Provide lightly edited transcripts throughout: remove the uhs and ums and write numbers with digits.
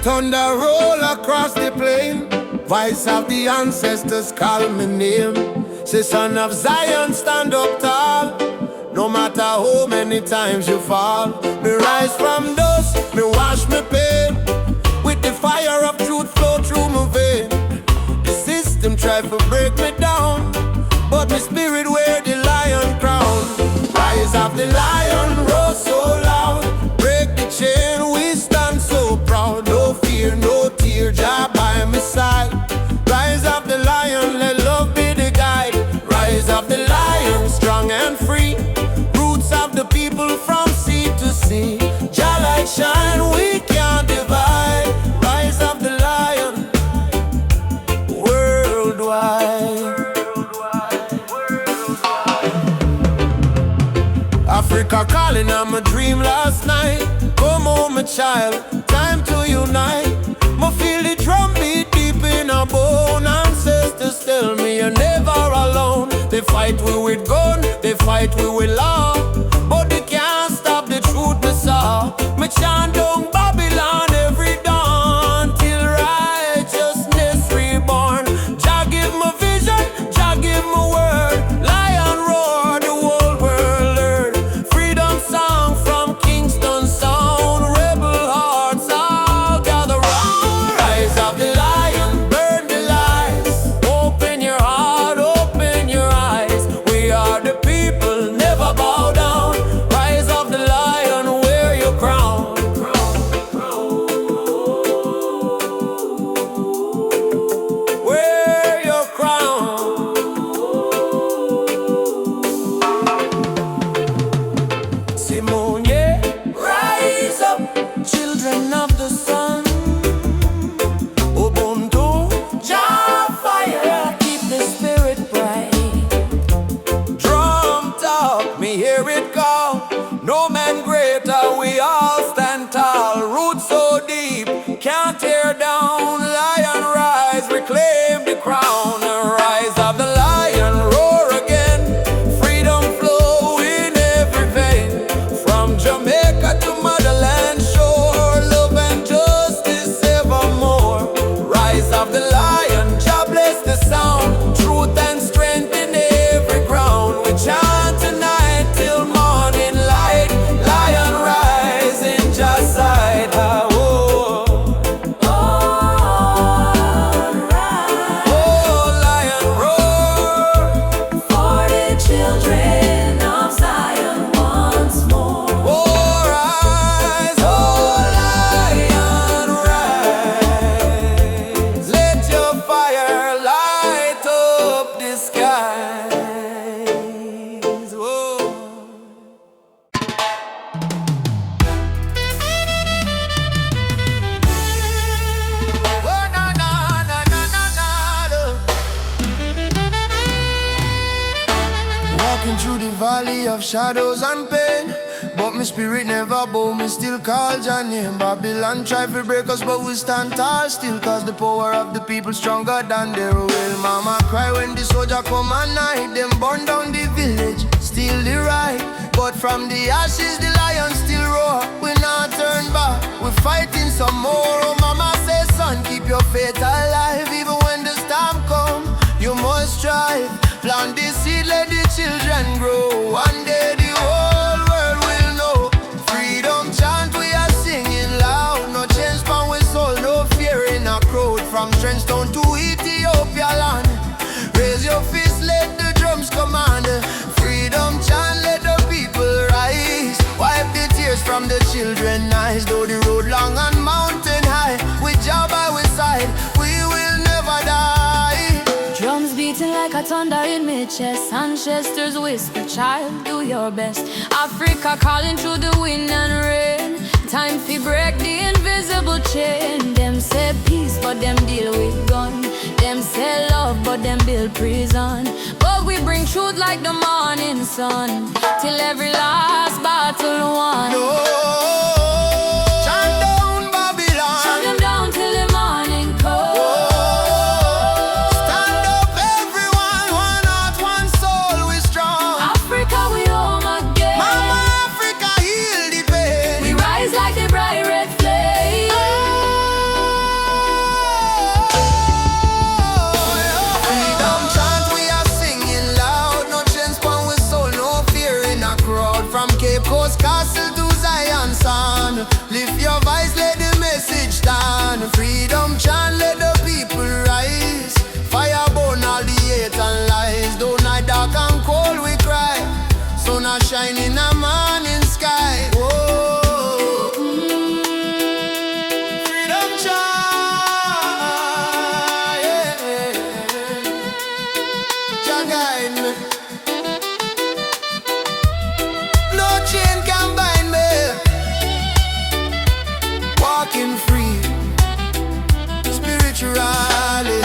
thunder roll across the plain. Voice of the ancestors call my name. Say, son of Zion, stand up tall. No matter how many times you fall. Me rise from dust, me wash me pain. With the fire of truth flow through my vein. The system try to break me down, but my spirit wear the lion crown. Rise of the lion, roar so loud. Break the chain, we stand so proud. No fear, no tear, Jah by my side. Rise of the lion, let love be the guide. Rise of the lion, strong and free. Roots of the people from sea to sea. Jah light shine, we can't divide. Rise of the lion, worldwide. Africa calling on my dream last night. Come home, my child, time to unite. Me feel the drum beat deep in our bone. Ancestors tell me you're never alone. They fight we with gun, they fight we with law, but they can't stop the truth we saw. Me chant down Babylon every dawn till righteousness reborn. Jah give me vision, Jah give me word. Lion roar, the whole world heard. Freedom song from Kingston sound. Rebel hearts all gather round. Rise of the lion, burn the lies. Open your heart, open your eyes. We are the people, never bow down. Rise of the lion, wear your crown. Wear your crown. Simone, yeah. Rise up, children of the sun. Ubuntu, Jah fire, keep the spirit bright. Drum talk, me hear it call. No man greater, we all stand tall. Roots so deep, can't tear down. Lion rise, reclaim the crown. Rise of the lion, roar again. Freedom flow in every vein. From Jamaica to motherland shore. Love and justice evermore. Rise of the lion, Jah bless the sound. Truth and strength in every ground. We chant tonight till morning light. Lion rise in Jah's side. Ah, oh. Oh, lion roar. For the children of Zion once more. Oh, rise, oh, lion rise. Let your fire light up the skies. Whoa. Oh, na, na, na, na, na, na, na. Walking through the valley of shadows and pain, but my spirit never bow, me still call Jah name. Babylon try to break us, but we stand tall still. Cause the power of the people stronger than their will. Mama cry when the soldier come at night. Them burn down the village, steal the right. But from the ashes the lion still roar. We not turn back, we fighting some more. Oh mama say, son, keep your faith alive. Even when the storm come, you must strive. Plant the seed, let the children grow. One day the whole world will know. Freedom chant we are singing loud. No change from we soul, no fear in a crowd. From Trenchtown to Ethiopia land. Raise your fist, let the drums command. Freedom chant, let the people rise. Wipe the tears from the children's eyes. Though the road long and mountain high, with Jah by we side, we will never die. Drums beating like a thunder in my chest. Ancestors whisper, child, do your best. Africa calling through the wind and rain. Time to break the invisible chain. Them say peace, but them deal with gun. Them say love, but them build prison. But we bring truth like the morning sun, till every last battle won. No. Chant down Babylon. Shut them down till the morning comes. Stand up everyone, one heart, one soul, we strong. Africa, we home again. Mama Africa, heal the pain. We rise like the bright red flame. chant, freedom chant, let the people rise. Fire burn all the hate and lies. Though night dark and cold we cry, sun a shine in the morning sky. Whoa. Freedom chant, yeah. Jah guide me. No chain can bind me. Walking free, spiritually.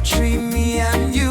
Tree, me and you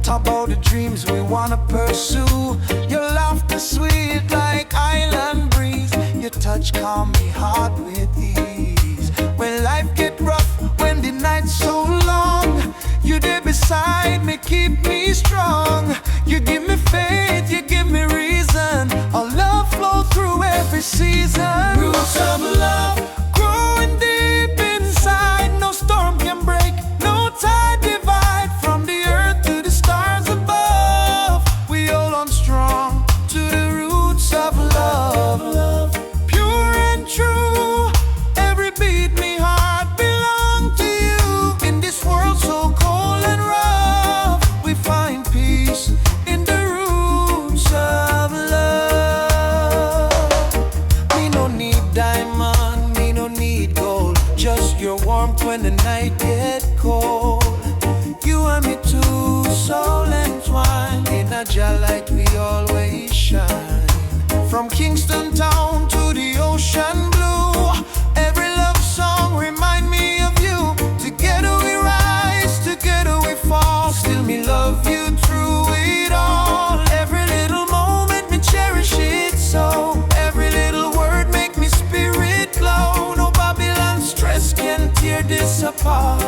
talk about the dreams we wanna pursue. Your laughter sweet like island breeze. Your touch calm me heart with ease. When life get rough, when the night's so long, you there beside me, keep me strong. You give me faith, you give me reason. Our love flow through every season. Roots of love growing deep inside. No storm can break, no tide divide. From the earth to the stars above, we hold on strong to the roots of love. Pure and true, every beat me heart belong to you. In this world so cold and rough, we find peace in the roots of love. Me no need diamond, me no need gold, just your warmth when the night get cold. You and me too, soul entwined. In a Jah light we always shine. From Kingston town to the ocean blue, every love song remind me of you. Together we rise, together we fall. Still me love you through it all. Every little moment me cherish it so. Every little word make me spirit glow. No Babylon stress can tear this apart.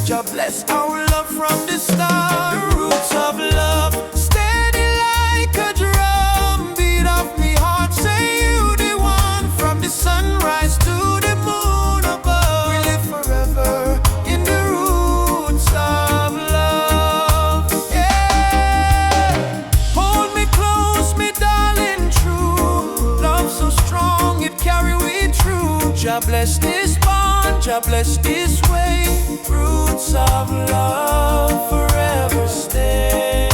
Jah bless our love from the start. The roots of love, steady like a drum. Beat of me heart, say you the one. From the sunrise to the moon above, we live forever in the roots of love. Yeah. Hold me close, me darling, true. Love so strong, it carry we through. Jah bless this bond, Jah bless this way. Roots of love forever stay.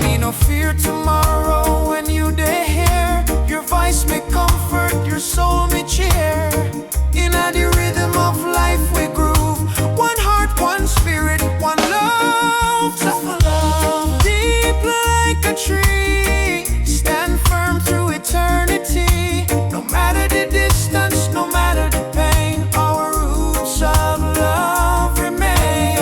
Me no fear tomorrow when you dey here. Your voice me comfort, your soul me cheer. In the rhythm of life we groove. One heart, one spirit, one love. Love deep like a tree, stand firm through eternity. No matter the distance, no matter the pain, our roots of love remain.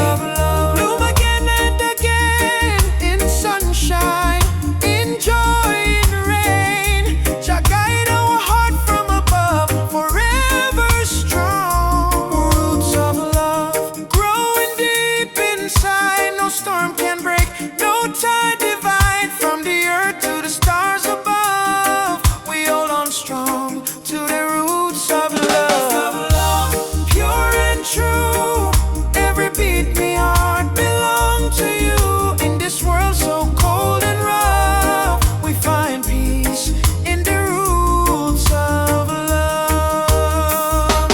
Bloom again and again in sunshine, in joy, in rain. Jah guide our heart from above, forever strong. Roots of love growing deep inside. No storm can break, no tide divide. From the earth to the stars above, we hold on strong to the roots of love. Pure and true, every beat me heart belong to you. In this world so cold and rough, we find peace in the roots of love.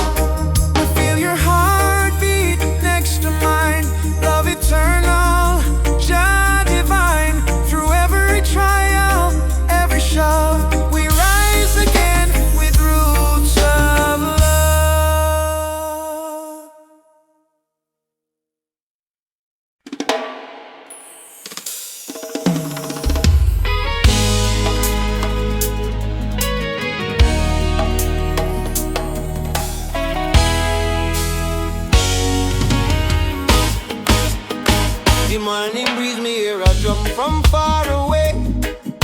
We feel your heartbeat next to mine. Love eternal, Jah divine. me hear a drum from far away,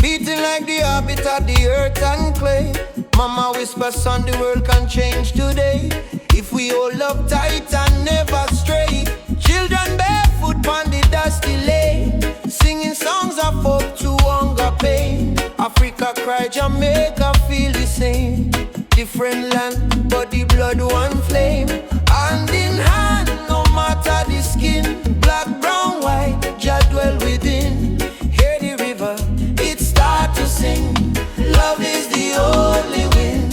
beating like the heartbeat of the earth and clay. Mama whispers, son, the world can change today if we hold up tight and never stray. Children barefoot on the dusty lane, singing songs of hope to hunger pain. Africa cry, Jamaica feel the same. Different land, but the blood one flame. Hand in hand, no matter the skin. Black, brown, white, Jah dwell within. Hear the river, it start to sing. Love is the only win.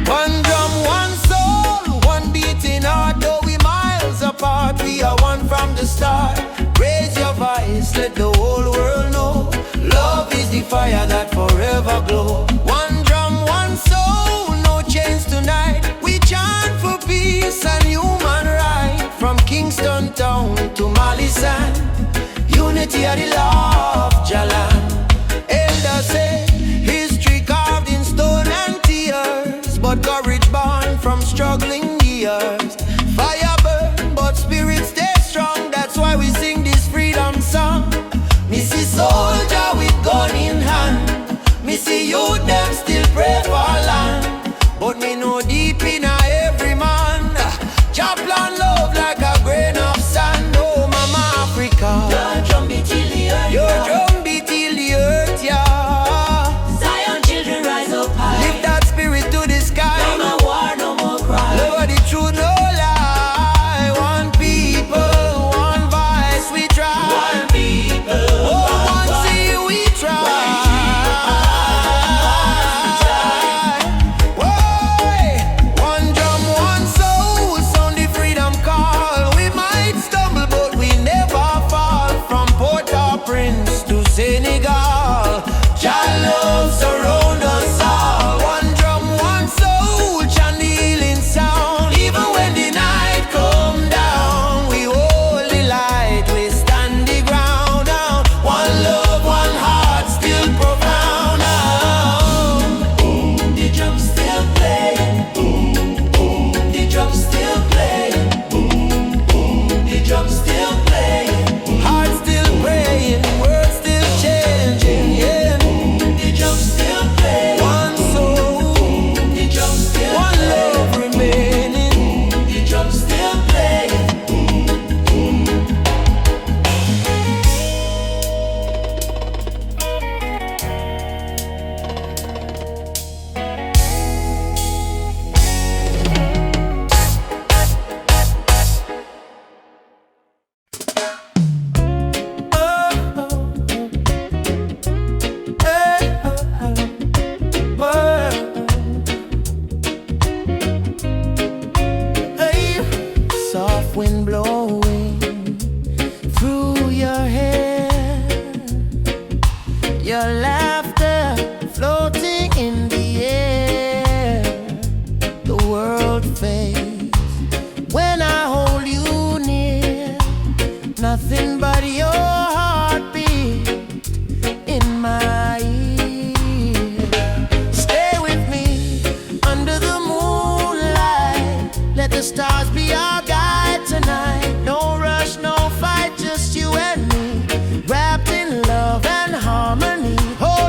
One drum, one soul, one beating heart. Though we miles apart, we are one from the start. Raise your voice, let the whole world know. Love is the fire that forever glow. One drum, one soul, no chains tonight. We chant for peace and human right. From Kingston town to Mali sand, unity of the love, Jalan. Elders say, history carved in stone and tears, but courage born from struggling years. Fire burn, but spirit stay strong. That's why we sing this freedom song. Me see soldier with gun in hand, me see youth them still pray for land. But me know deep in every man, Jah plan love like a grain of sand. Oh mama Africa, your drum beat till the earth, your drum beat till the earth, yeah. Zion children rise up high. Lift that spirit to the sky. No more war, no more cry. Love the truth, no lie. One people, one voice, we try. One people, Oh, one sea, we try. Whoa, one drum, one soul, sound the freedom call. We might stumble, but we never fall. From Port-au-Prince to Senegal, Jah love surround us all. One drum, one soul, chant the healing sound. Even when the night come down, we hold the light, we stand the ground down. One love, one heart, still profound. boom, the drum still playing. Boom, boom, the drum still playing. Boom, boom, the drum still playing. Heart still praying, words still changing, yeah. The drum still playing. One soul, The drum still one playing. love remaining. The drum still playing. Soft wind blowing through your hair, your laughter floating in the air. The world fades when I hold you near. Nothing but your heartbeat in my ear. Stay with me under the moonlight. Let the stars be our guide tonight. No rush, no fight, just you and me, wrapped in love and harmony. Oh,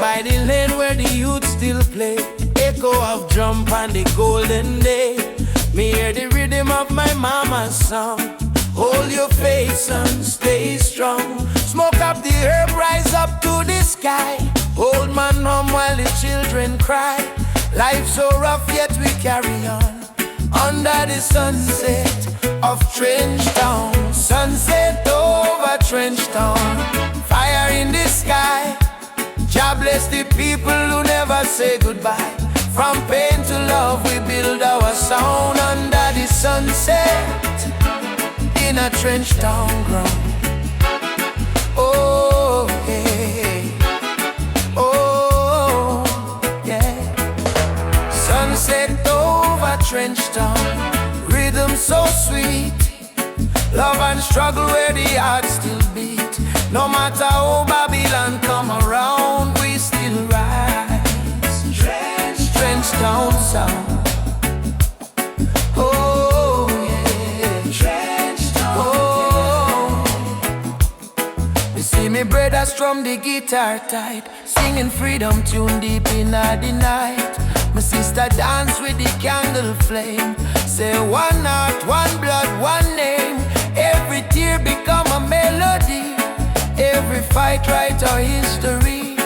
by the lane where the youth still play. Echo of drum on the golden day. Me hear the rhythm of my mama's song. Hold your faith, son, stay strong. Smoke up the herb, rise up to the sky. Old man home while the children cry. Life so rough yet we carry on. Under the sunset of Trench Town. Sunset over Trench Town. Fire in the sky. God bless the people who never say goodbye. From pain to love we build our sound. Under the sunset in a Trench Town ground. Oh, hey. Oh, yeah. Sunset over Trench Town. Rhythm so sweet. Love and struggle where the heart still beat. No matter how Babylon come around, we still rise. Trench Town sound. Oh yeah, Trench Town. Oh, you see me brothers from the guitar tight, singing freedom tune deep in the night. My sister dance with the candle flame. Say one heart, one blood, one name. Every tear become a melody. Every fight write our history.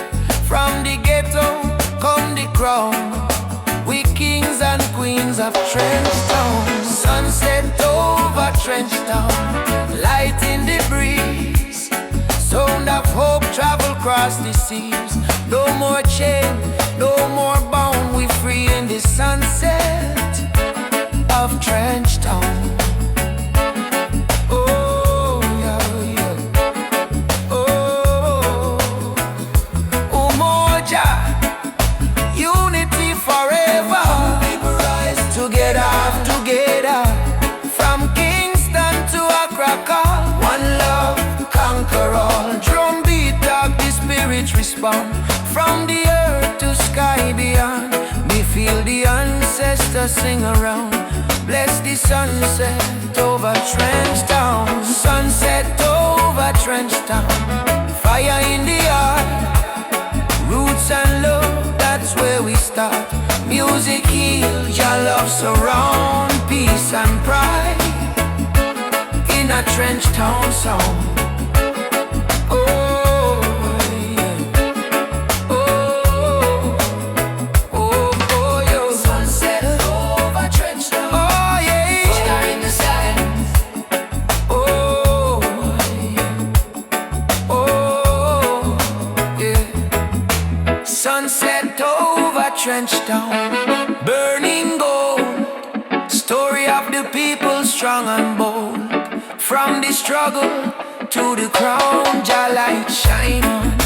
From the ghetto come the crown. We kings and queens of Trench Town. Sunset over Trench Town. Light in the breeze. Sound of hope travel across the seas. No more chain, no more bound. We free in the sunset of Trench Town. Together, from Kingston to Accra, call one love, conquer all. Drum beat up, the spirits respond. From the earth to sky beyond, we feel the ancestors sing around. Bless the sunset over Trench Town. Sunset over Trench Town. Fire in the heart, roots and love, that's where we start. Music heals, your love surround, peace and pride in a Trench Town sound. Oh, yeah. Oh, oh, oh, yo. Sunset over Trench Town. Oh, yeah. Fire in the sky. Oh, yeah. Oh, yeah. Sunset over Trench Town. Burning gold, story of the people strong and bold. From the struggle to the crown, Jah light shine on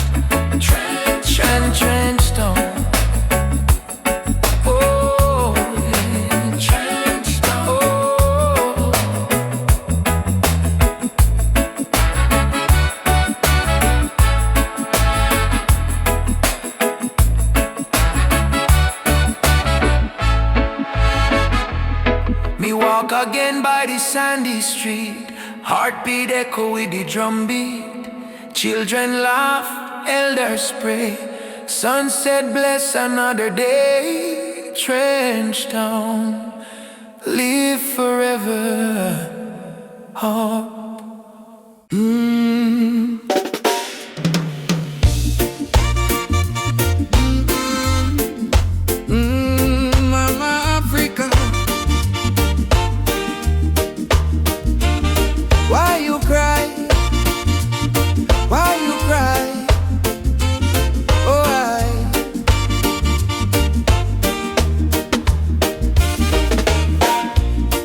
Trench Town. Oh, yeah. Trench Town. Oh. Me walk again by the sandy street. Heartbeat echo with the drum beat. Children laugh, elders pray. Sunset bless another day. Trench Town, live forever. Hope. Mama Africa. Why you cry? Why you cry? Oh,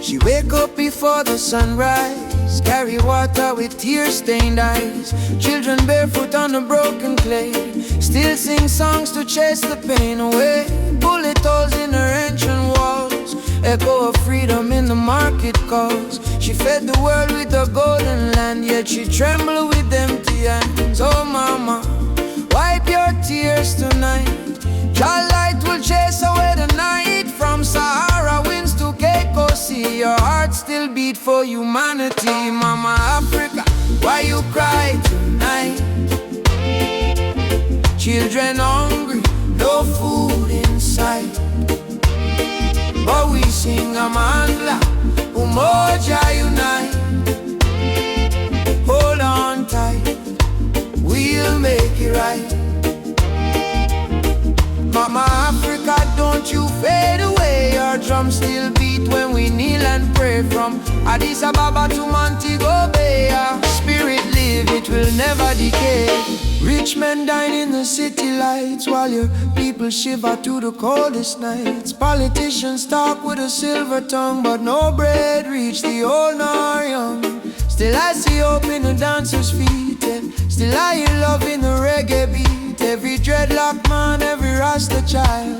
She wake up before the sunrise, carry water with tear-stained eyes. Children barefoot on the broken clay, still sing songs to chase the pain away. Bullet holes in her ancient walls, echo of freedom in the market calls. She fed the world with the golden land, yet she trembled with empty hands. Oh mama, wipe your tears tonight. Your light will chase away the night. From Sahara winds to Cape Sea, your heart still beat for humanity. Mama Africa, why you cry tonight? Children hungry, no food inside, but we sing Amandla, Umoja unite. Hold on tight, we'll make it right. Mama Africa, don't you fade away. Our drums still beat when we kneel and pray. From Addis Ababa to Montego Bay, our spirit live, it will never decay. Rich men dine in the city lights, while your people shiver through the coldest nights. Politicians talk with a silver tongue, but no bread reach the old nor young. Still I see hope in the dancers' feet, and still I hear love in the reggae beat. Every dreadlock man, every Rasta child,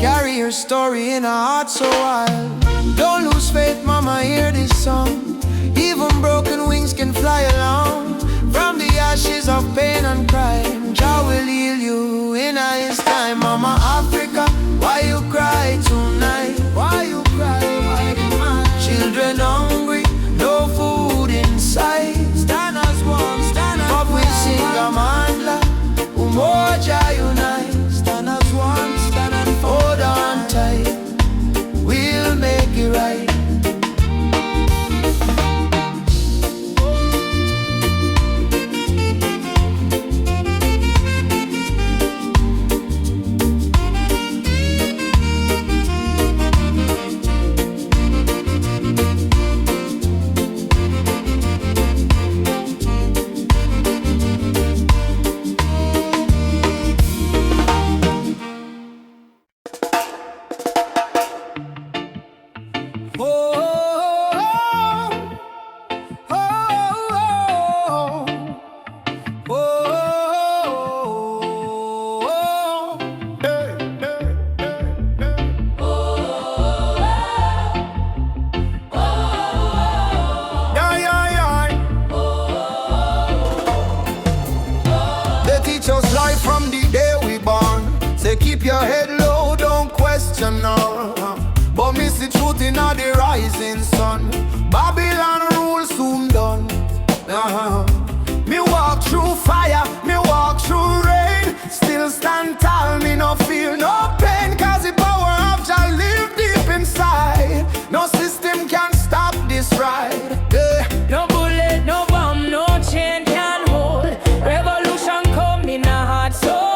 carry her story in a heart so wild. Don't lose faith, mama, hear this song. Even broken wings can fly along. From the ashes of pain and crime, Jah will heal you in His time. Mama Africa, why you cry tonight? Why you cry? Why you cry? Children hungry, no food inside. Stand as one, stand as one. But we sing Amandla, Umoja unite. Stand as one, stand and hold on tight. We'll make it right. Keep your head low, don't question no. But miss the truth in all the rising sun. Babylon rule soon done. Me walk through fire, me walk through rain. Still stand tall, me no feel no pain. Cause the power of Jah live deep inside. No system can stop this ride. No bullet, no bomb, no chain can hold. Revolution come in a heart so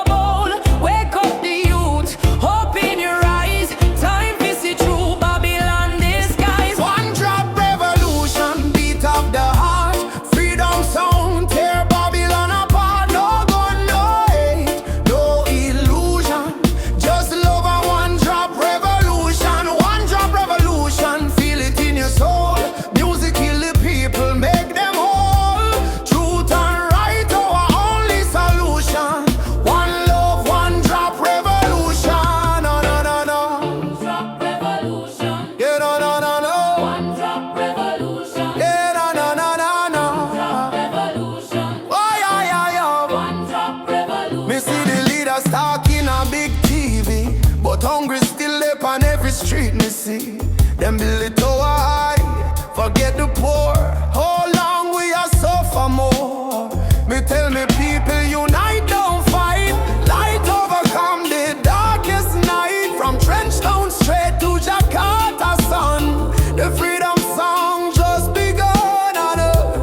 street me see them build it tower high, forget the poor. How long we are suffer more? Me tell me people unite, don't fight. Light overcome the darkest night. From Trenchtown straight to Jakarta sun, the freedom song just begun.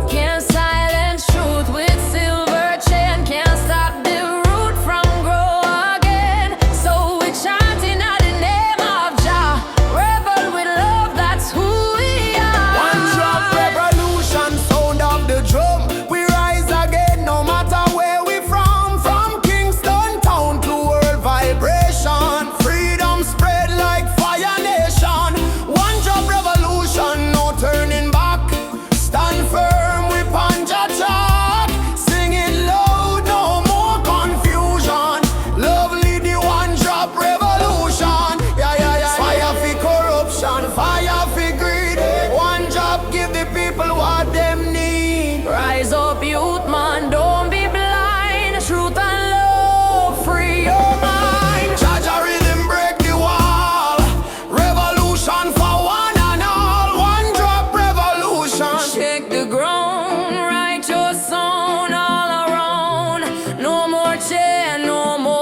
Can't silence truth with silver chain. Can't stop the root from grow again. So we chanting at the name of Jah. Rebel with love, that's who we are. One drop revolution, sound of the drum. We rise again no matter where we from. From Kingston town to world vibration. Freedom spread like fire nation. One drop revolution, no turning back. Stand firm, we punch a chalk. Sing it loud, no more confusion. Lovely the one drop revolution. Yeah, yeah, yeah. Fire for corruption, fire for greed. One drop give the people what them need. Rise up, youth man, don't be blind. Truth and love, free your mind. Jaja rhythm break the wall. Revolution for one and all. One drop revolution. Shake the ground, write your song all around. No more chain, no more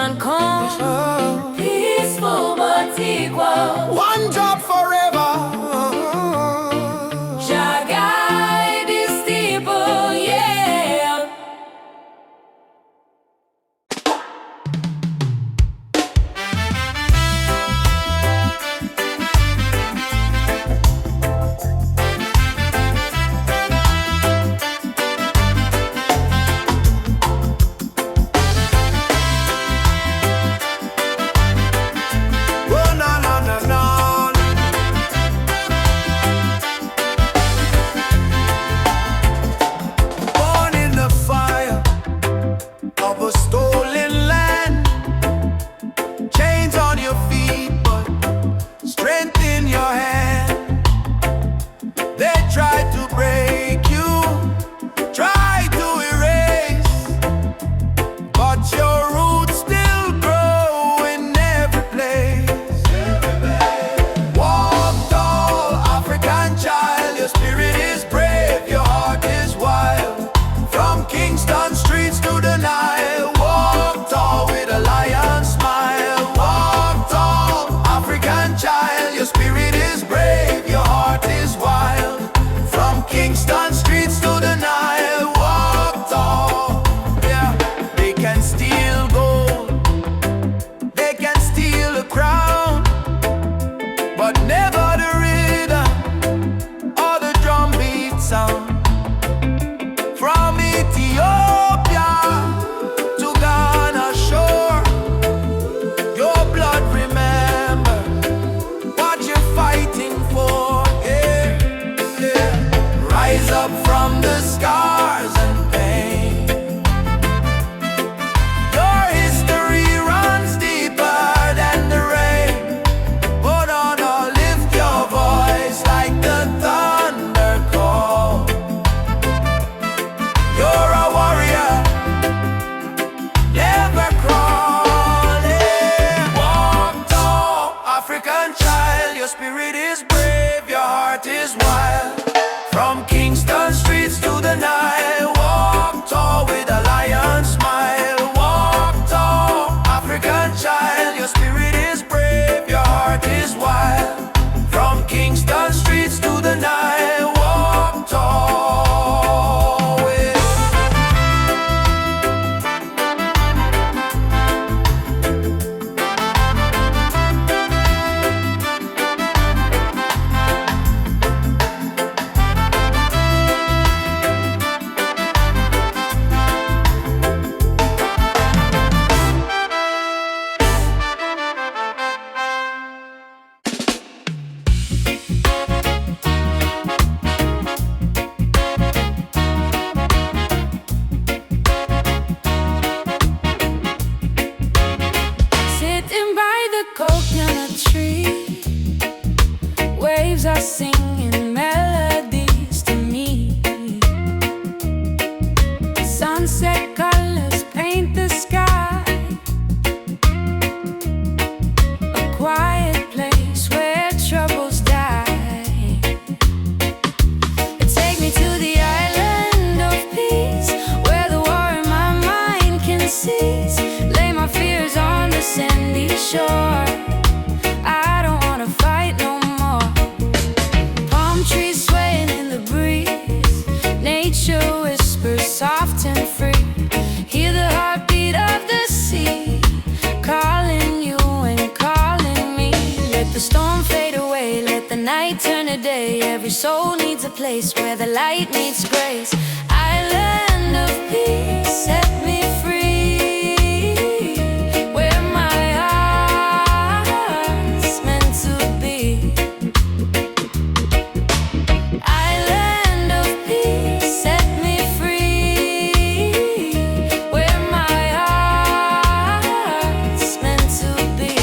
revolution come. Peaceful but equal. One job forever. Jah guide his people, yeah. Oh, na na na na. Born in the fire of a stolen land. Chains on your feet, but strength in your hand. They tried to break you, tried to erase, but your roots still grow in every place. Walk tall, African child, your spirit is brave, your heart is wild. From Kingston streets to the Nile, walk tall with a lion smile. Walk tall, African child, your spirit is brave, your heart is wild. From Kingston streets to the Nile, walk tall. Yeah, they can steal gold, they can steal a crown, but never the rhythm or the drum beat sound. From Ethiopia to Ghana shore, your blood remember what you're fighting for. Yeah, yeah. Rise up from the scars and pain. Your history runs deeper than the rain. But on, lift your voice like the thunder call. You're a warrior, never crawling. Walk tall, African child, your spirit is brave, your heart is wild. From Kingston streets to the Nile, walk tall with a lion smile. Walk tall, African child, your spirit is brave, your heart is wild. From Kingston streets to the Nile, walk tall with. Sitting by the coconut tree, waves are singing melodies to me. Sunset colors paint the sky, a quiet place where troubles die. Take me to the island of peace, where the war in my mind can cease. Lay my fears on the sandy shore. I don't wanna fight no more. Palm trees swaying in the breeze, nature whispers soft and free. Hear the heartbeat of the sea, calling you and calling me. Let the storm fade away, let the night turn to day. Every soul needs a place where the light meets grace. Island of peace, set me free, where my heart's meant to be. Island of peace, set me free, where my heart's meant to be.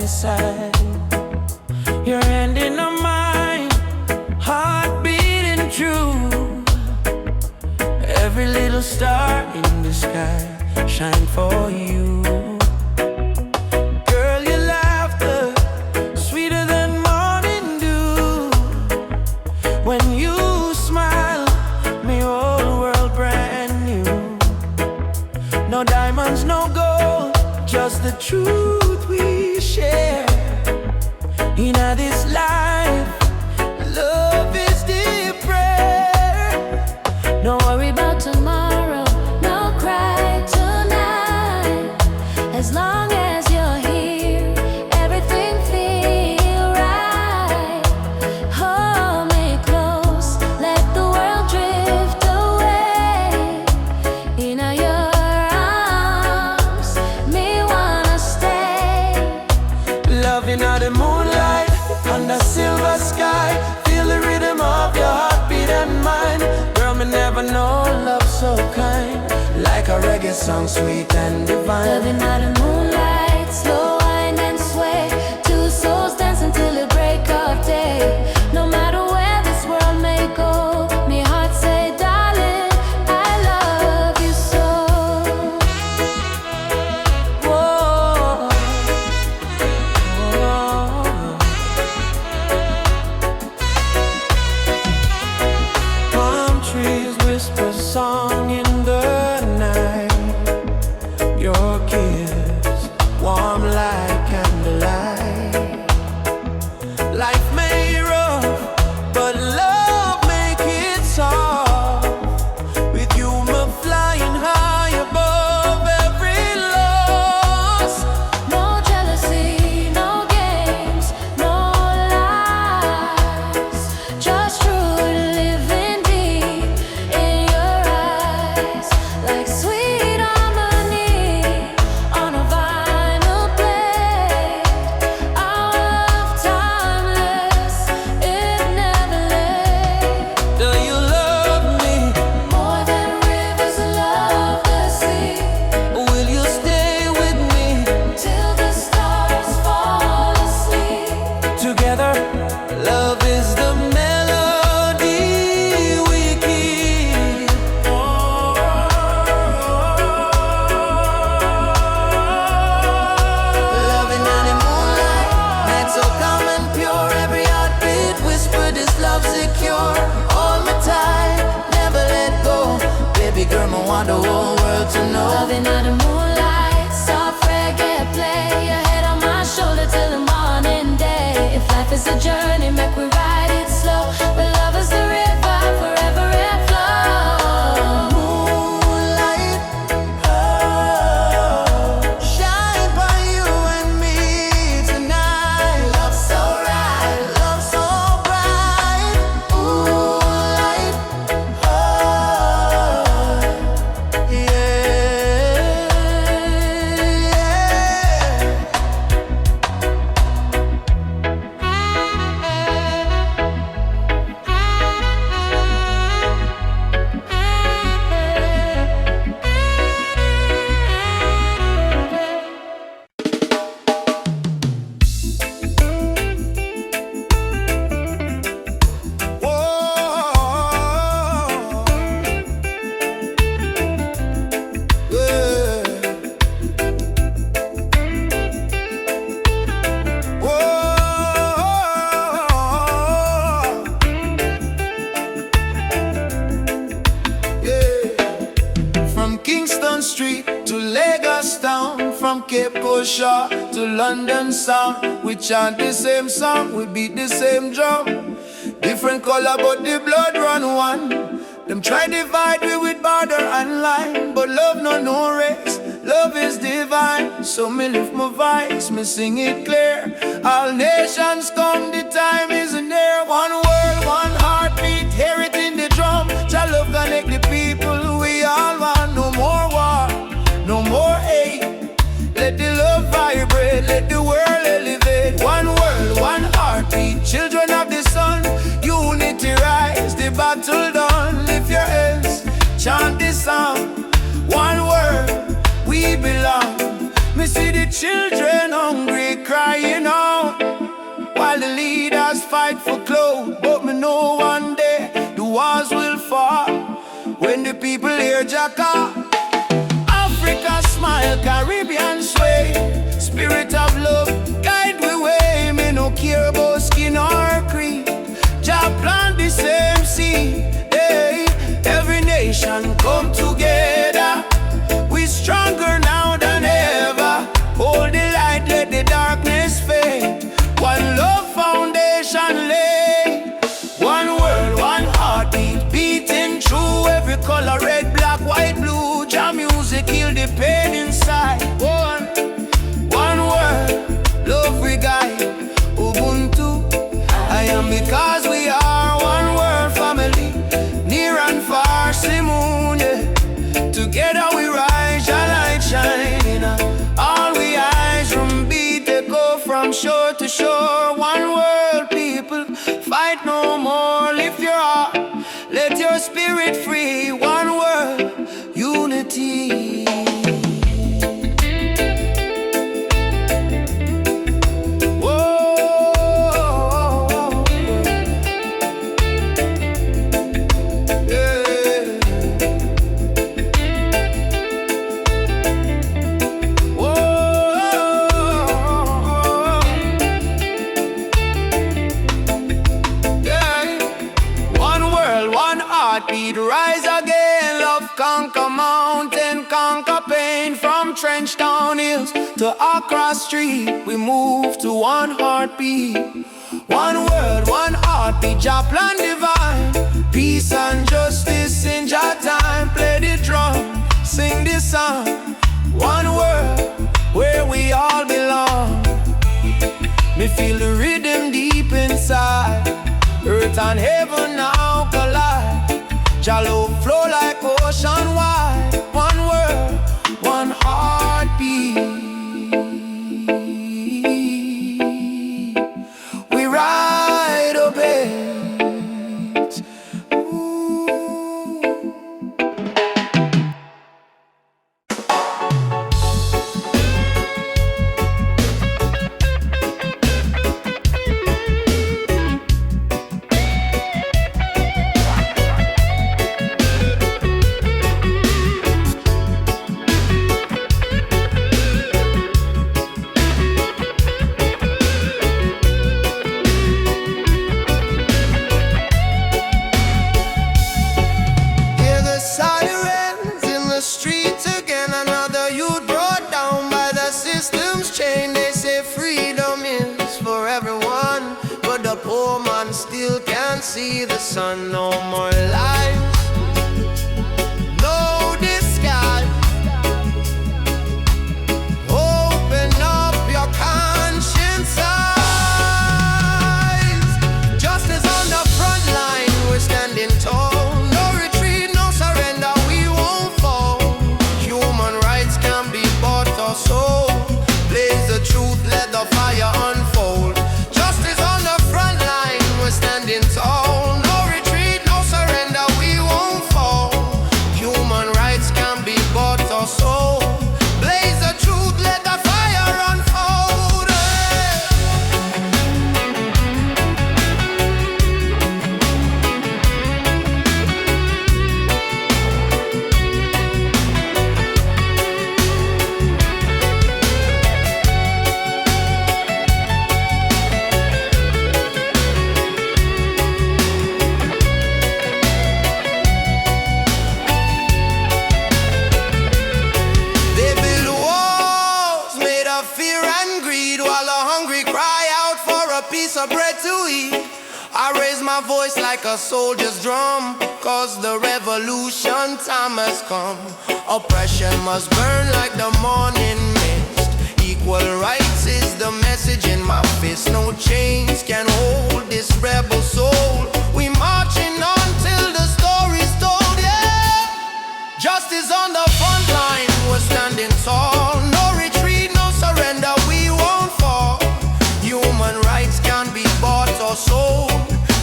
side. Your hand in mine, heart beating true. Every little star in the sky shine for you. Girl, your laughter sweeter than morning dew. When you smile, me whole world brand new. No diamonds, no gold, just the truth we share. In this life, love is the prayer. Don't worry about tomorrow, no cry tonight. As long as you're here, everything feel right. Hold me close, let the world drift away. In your arms, me wanna stay. Loving under the moonlight, under silver sky. Feel the rhythm of your heartbeat and mine. Girl, me never know love so kind. Like a reggae song, sweet and divine. Loving under the moonlight, slow wind and sway. Two souls dancing till the break of day. No matter where this world may go, me heart say, darling, I love you so. Whoa. Palm trees whisper song in the night. Your kiss warm like candlelight. Life may rough, but love make it soft. With you, me flying high above every loss. No jealousy, no games, no lies. Just true living deep in your eyes. Like sweet harmony on a vinyl plate. Our love timeless, it never late. Do you love me? More than rivers love the sea. Will you stay with me? Till the stars fall asleep. Together, love is the melody we keep. Loving under the moonlight, night so calm and pure. Every heartbeat whisper this love secure. Hold me tight, never let go. Baby girl, I want the whole world to know. Loving under the moonlight, soft reggae play. Your head on my shoulder till the morning day. If life is a journey, make we ride it slow. But love is the river, forever it flows. Moonlight, shine by you and me tonight. Love so right, love so bright. Moonlight, From Kingston Street to Lagos town, from Cape Coast Shore to London sound, we chant the same song, we beat the same drum. Different color but the blood run one. Them try divide we with border and line, but love no race, love is divine. So me lift my voice, me sing it clear. All nations come, the time is near. One world, one heartbeat, hear it in the drum. Jah love connect the people, we all want. No more war, no more hate. Let the love vibrate, let the world elevate. One world, one heartbeat, children of the sun. Unity rise, the battle done. Lift your hands, chant this song. One word, we belong. Me see the children hungry, crying fight for clothes, but me know one day the walls will fall when the people hear Jacka. Africa smile, Caribbean sway, spirit of love guide we way. Me no care about skin or creed, Jah plant the same seed. Hey, every nation come together, we stronger now than ever. Hold the light, let the darkness fade. One love foundation lay. One world, one heartbeat beating through every color, red, black, white, blue. Jah music heal the pain inside. One word, love we guide. Ubuntu, I am because we are one world family, near and far, Simone. Yeah. Together we rise, Jah light shine. All we eyes from beat they go from shore to shore. One world, people, fight no more. Lift your heart, let your spirit free. One world, unity. Rise again, love conquer mountain, conquer pain. From trench down hills to Accra Street, we move to one heartbeat. One word, one heartbeat, Jah plan divine. Peace and justice in Jah time. Play the drum, sing this song. One word, where we all belong. Me feel the rhythm deep inside. Earth and heaven now collide. Jah love flow like ocean wide. One word, one heartbeat. We ride a bit. Still can't see the sun, no more light, no disguise. Open up your conscience eyes. Justice on the front line, we're standing tall. No retreat, no surrender, we won't fall. Human rights can be bought or sold. Blaze the truth, let the fire unfold. Justice on the front line, we're standing tall. No retreat, no surrender, we won't fall. Human rights can be bought or sold. Blaze the truth, let the fire unfold. Piece of bread to eat. I raise my voice like a soldier's drum, cause the revolution time has come. Oppression must burn like the morning mist. Equal rights is the message in my fist. No chains can hold this rebel soul. We marching on till the story's told, yeah. Justice on the front line, we're standing tall. No retreat, no surrender, we won't fall. Human rights can be bought or sold.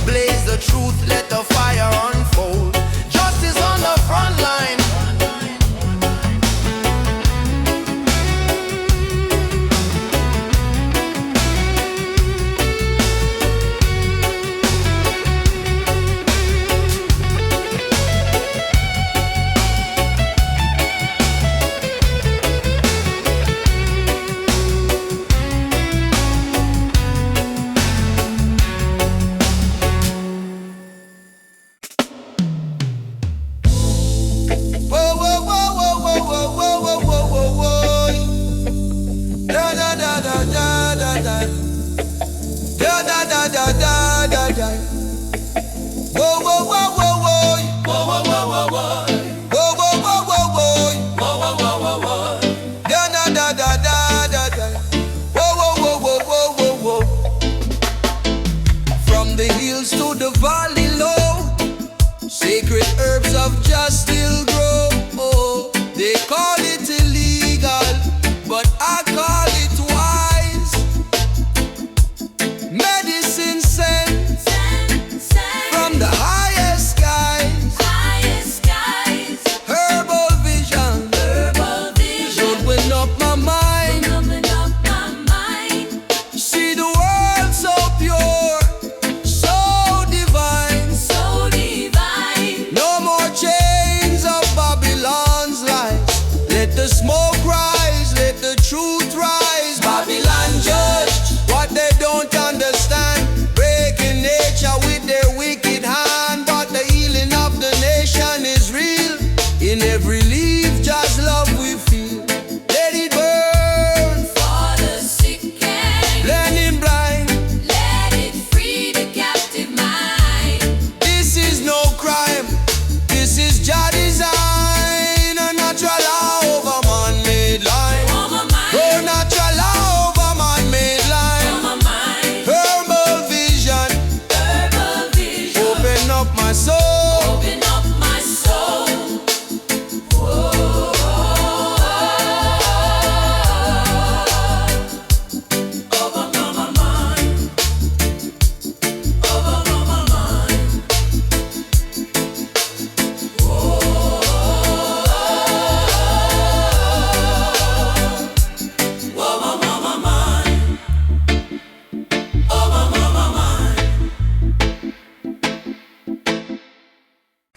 Blaze the truth, let the fire unfold. Justice on the front line.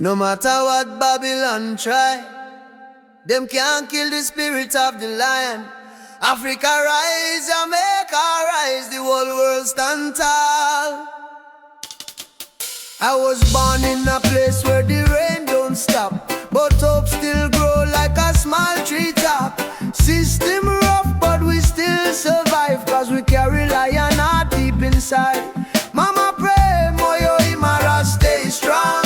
No matter what Babylon try, them can't kill the spirit of the lion. Africa rise, Jamaica rise, the whole world stand tall. I was born in a place where the rain don't stop, but hope still grow like a small treetop. System rough, but we still survive, cause we carry lion heart deep inside. Mama pray, Moyo Imara stay strong,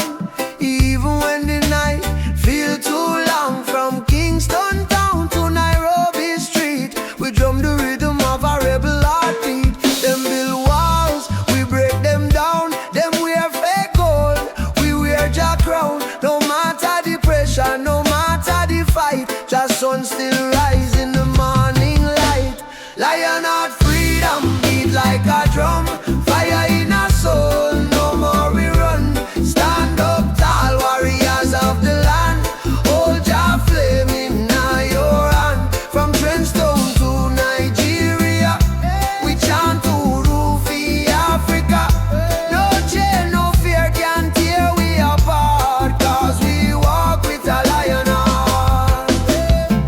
even when the night feel too long. From Kingston town to Nairobi street, we drum the rhythm of a rebel heartbeat. Them build walls, we break them down. Them wear fake gold, we wear Jack crown. No matter the pressure, no matter the fight, just sun still rise in the morning light. Lion heart freedom beat like a drum, fire in our soul, no more we run. Stand up tall, warriors of the land, hold your flame in your hand. From Trenchtown to Nigeria, we chant Urufi Africa. No chain, no fear can tear we apart, cause we walk with a lion heart.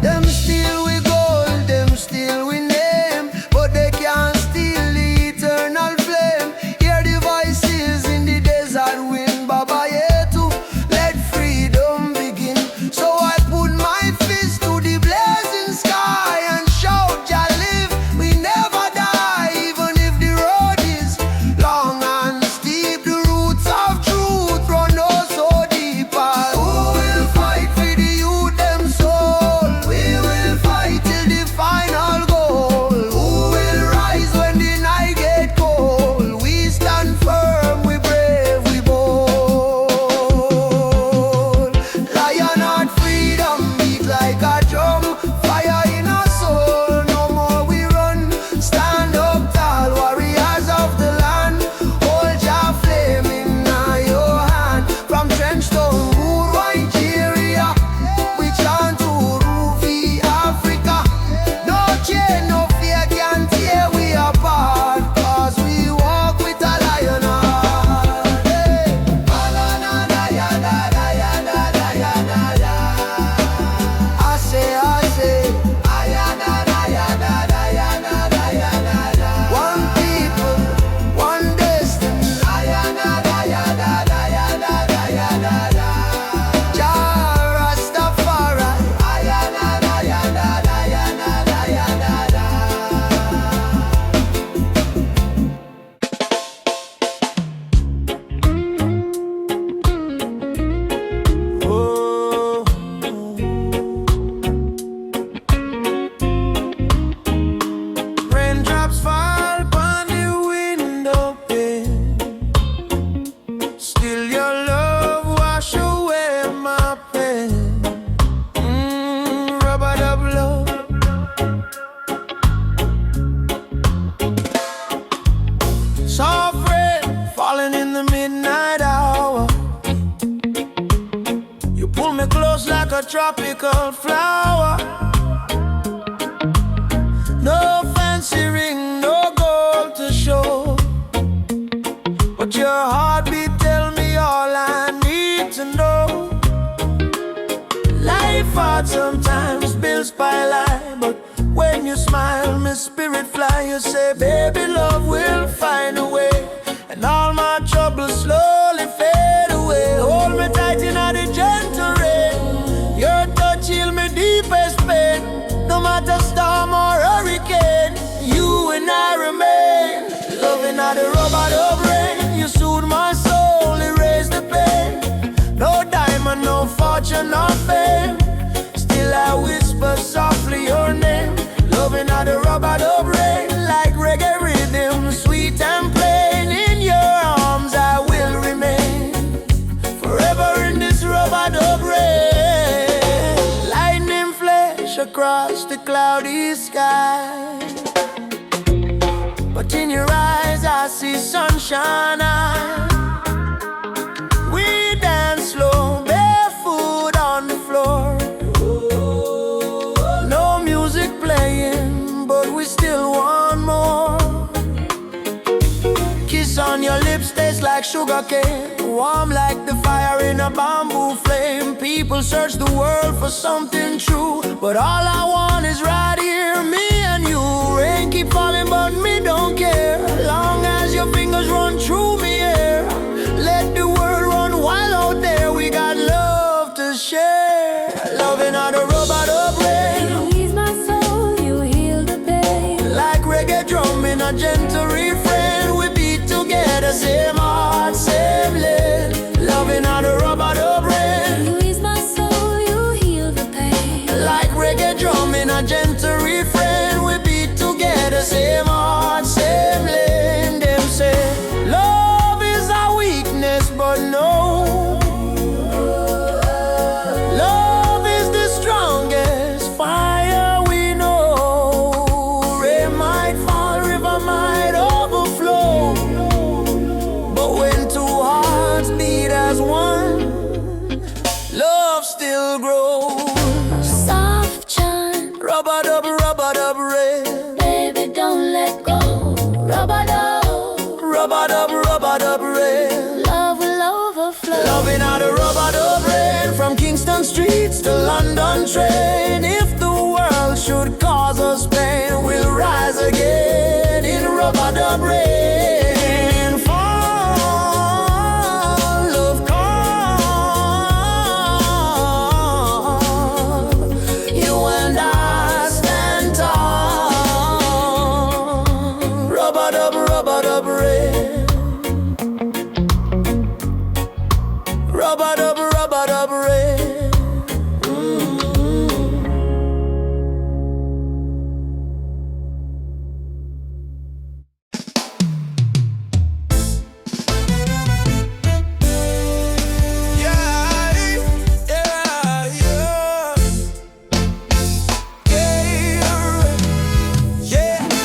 Them steal we gold, them steal we name, but they can't steal the eternal flame. Hear the voices in the desert wind, Baba Yetu, let freedom begin. So I put my fist to the blazing sky and shout, Jah live, we never die. Even if the road is long and steep, the roots of truth run oh so deep. Who will fight for the youth them soul? We will fight till the final goal. Who will rise when the night get cold? We stand firm, we brave, we bold. Lion heart freedom beat like a drum, fire in our soul, no more we run. Stand up tall, warriors of the land, hold your flame in your hand. From Trenchtown, Nigeria, we chant Urufi Africa. No chain, no fear can tear we apart, cause we walk with a lion heart. Hey. I say, one people, one destiny. Jah Rastafari. Oh. Raindrops fall upon the window pane, still your love wash away my pain. Rubber dub love. Soft rain falling in the midnight hour, you pull me close like a tropical flower. No fancy ring, no gold to show, but your heartbeat tell me all I need to know. Life hard sometimes, bills pile high, but when you smile, my spirit fly. You say, baby, love will find a way, and all my troubles slowly fade away. Hold me tight in the gentle rain, your touch heal me deepest pain. No matter storm or hurricane, you and I remain. Loving at the rubber dub rain, you soothe my soul, erase the pain. No diamond, no fortune, no fame, still I whisper softly your name. Loving at the rubber dub rain, like reggae rhythm, sweet and plain. In your arms I will remain, forever in this rubber dub rain. Lightning flash across the cloudy sky, but in your eyes I see sunshine. We dance slow, barefoot on the floor. No music playing, but we still want more. Kiss on your lips tastes like sugar cane. warm like the fire in a bamboo flame. People search the world for something true, but all I want is right here, me and you. Rain keep falling, but me don't care. Long as your fingers run through me here, let the world run wild out there. We got love to share. Loving how the robot of rain. You ease my soul, you heal the pain. Like reggae drum in a gentle refrain, we beat together, same heart, same lane. Loving how the robot of rain. You ease my soul, you heal the pain. Like reggae drum in a gentle refrain, we beat together, same heart, same lane. Them say love is our weakness, but no, love is the strongest fire we know. Rain might fall, river might overflow, but when two hearts beat as one, love still grows. Soft chant, Rub-a-dub, rain. baby, don't let go. Rub-a-dub, Rub-a-dub, rain. love will overflow. Loving how the rub-a-dub rain. From Kingston streets to London train. If the world should cause us pain, we'll rise again in rub-a-dub rain. Fall, love come. You and I stand tall. Rub-a-dub rain. Rub-a-dub rain.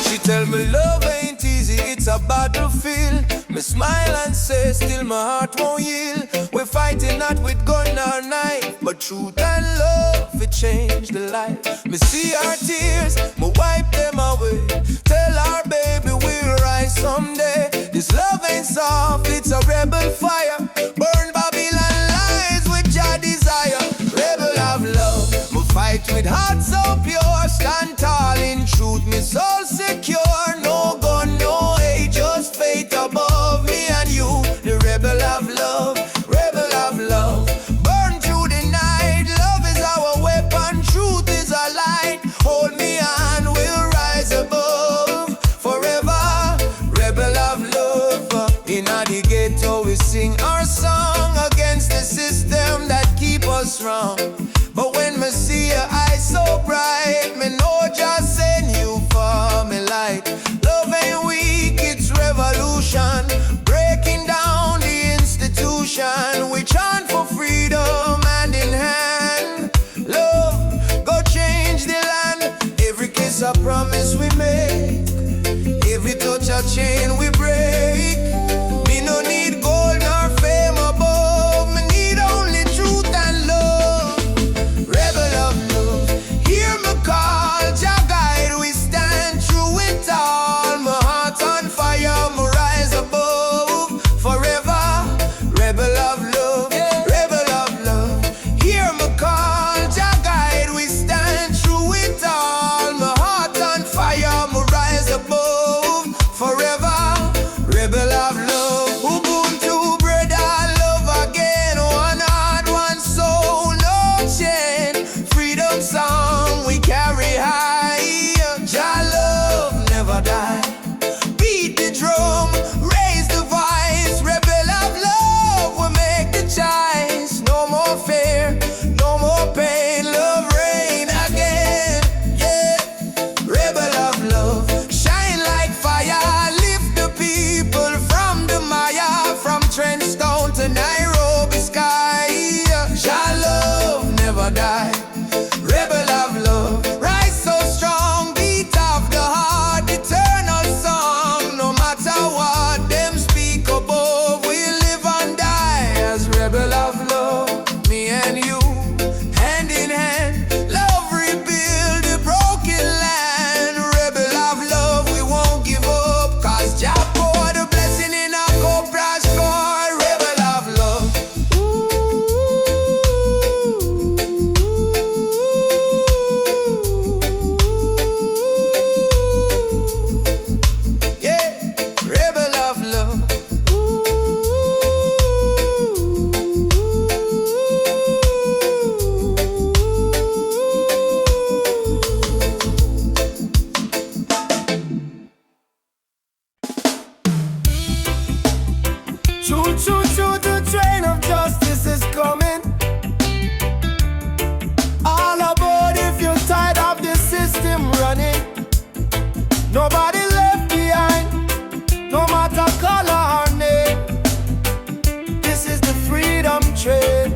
She tell me love ain't easy, it's a battlefield. Me smile and say, still my heart won't yield. We're fighting not with gun or knife, but truth and love, it changed the life. Me see our tears, me wipe them away. Tell our baby we'll rise someday. This love ain't soft, it's a rebel fire. Burn Babylon lies with your desire. Rebel of love, me fight with heart so pure. Stand tall in truth, me soul secure. No gun, no hate, just faith above me and you. The rebel of love, rebel of love. Burn through the night, love is our weapon, truth is our light. Hold me and we'll rise above forever. Rebel of love. In the ghetto we sing our song against the system that keep us wrong. But when me see your eyes so bright, me know just send you for me light. Love ain't weak, it's revolution. Breaking down the institution. We chant for freedom hand in hand. Love, go change the land. Every kiss a promise we make. Every touch a chain we break. Me no need gold nor fame above. Me need only truth and love. Rebel of love, hear me call. Jah guide, we stand through it all. My heart on fire, me rise above forever. Rebel of love, rebel of love. Hear me call. Jah guide, we stand through it all. My heart on fire, me rise above forever. Choo choo choo, the train of justice is coming. All aboard if you're tired of the system running. Nobody left behind, no matter color or name. This is the freedom train.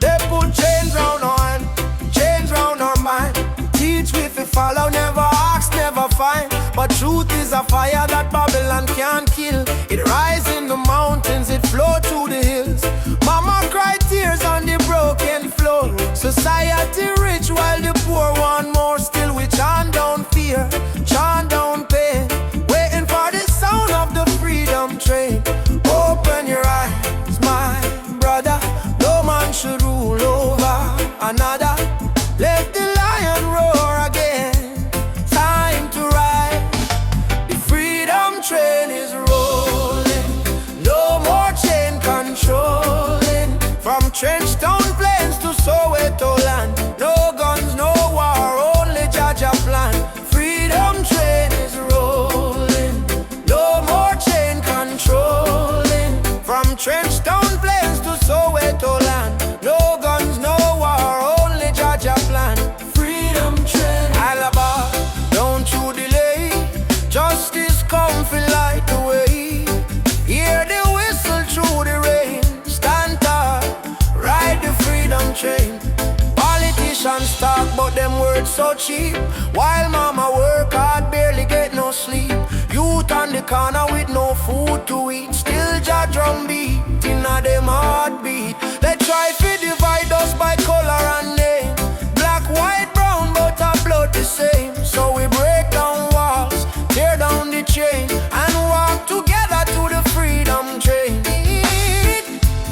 They put chains round our hand, chains round our mind. Teach we fi follow, never ask, never find. But truth is a fire that Babylon can't kill. It rise in the mountains, it flow through the hills. Mama cry tears on the broken floor. Society rich while the poor want more. Still we chant down fear, chant down pain, waiting for the sound of the freedom train. Open your eyes, my brother. No man should rule over another. Let the lion roar again. Time to ride. The freedom train is rolling. No more chain controlling. From trench town plains to Soweto land. No guns, no war, only Jaja plan. Freedom train is rolling. No more chain controlling. From trench town plains to Soweto land. No guns, no war, only Jaja plan. Freedom train. Alaba, don't you delay. Justice come fi light the way. Hear the whistle through the rain. Stand tall, ride the freedom train. Politicians talk but them words so cheap. While mama work hard, barely get no sleep. Youth on the corner with no food to eat. Still ja drum beat inna them heartbeat. They try to divide us by color and name. Black, white, brown, but our blood the same. So we break down walls, tear down the chain, and walk together to the freedom train.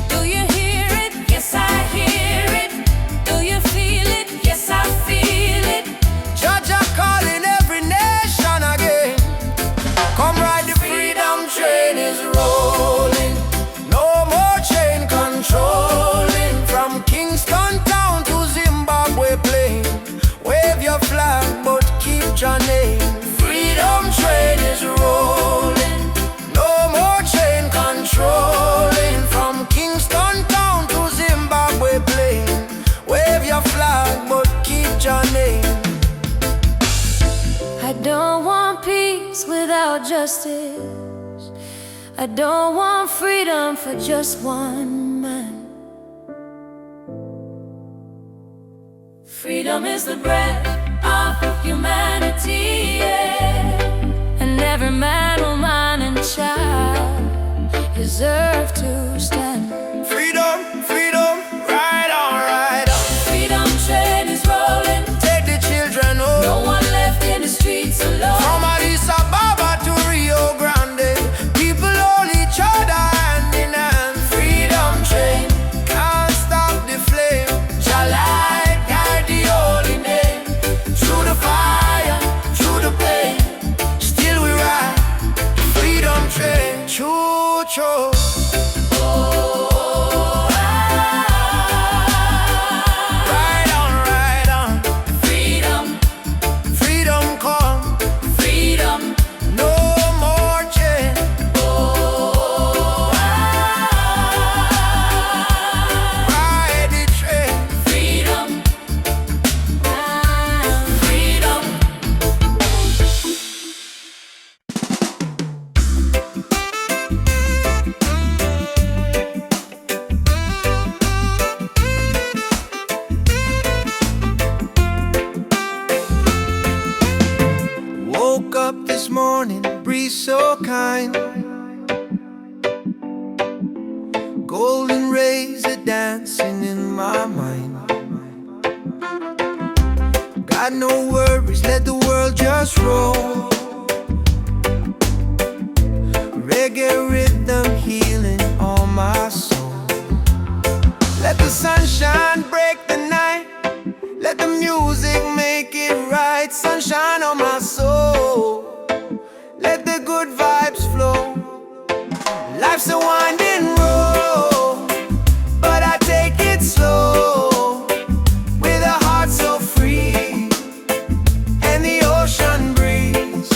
Do you hear it? Yes, I hear it. Do you feel it? Yes, I feel it. Jaja calling every nation again. Come ride the freedom train is rolling. No more chain controlling. From Kingston town to Zimbabwe plain. Wave your flag but keep your name. Freedom train is rolling. No more chain controlling. From Kingston town to Zimbabwe plain. Wave your flag but keep your name. I don't want peace without justice. I don't want freedom for just one man. Freedom is the breath of humanity, yeah. And every man, woman, and child deserve to stand. Freedom, freedom, ride on, ride on. Freedom train is rolling. Take the children home. No one left in the streets alone. From Addis Ababa to Rio Grande, people hold each other hand in hand. Freedom train, can't stop the flame. Shall light guide the holy name. Through the fire, through the pain, still we ride. Freedom train, choo choo. Ride on, ride on. Freedom, Freedom come, freedom. no more chain. Ride the train. Freedom, freedom. Woke up this morning, breeze so kind. Golden rays are dancing in my mind. Got no worries, let the world just roll. Reggae rhythm healing all my soul. Let the sunshine break the night. Let the music make it right. Sunshine on my soul. Let the good vibes flow. Life's a winding road, but I take it slow. With a heart so free and the ocean breeze.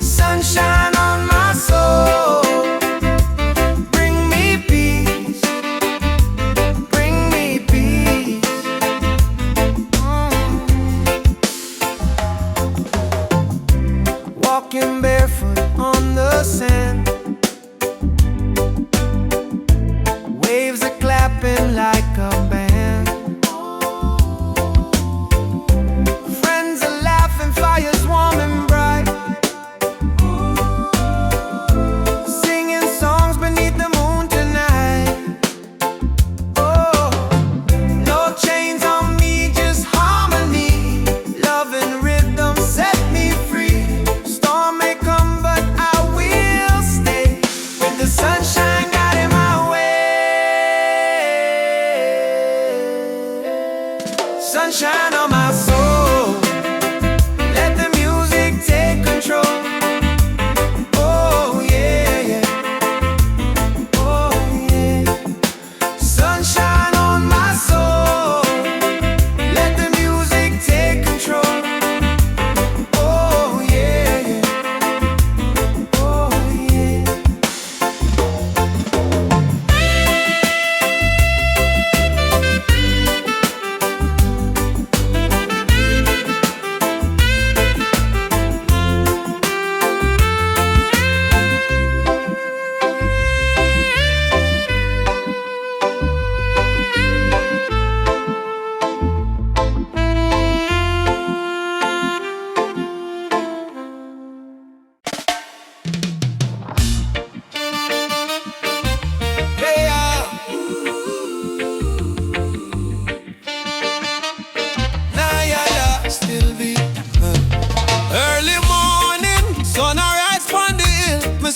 Sunshine on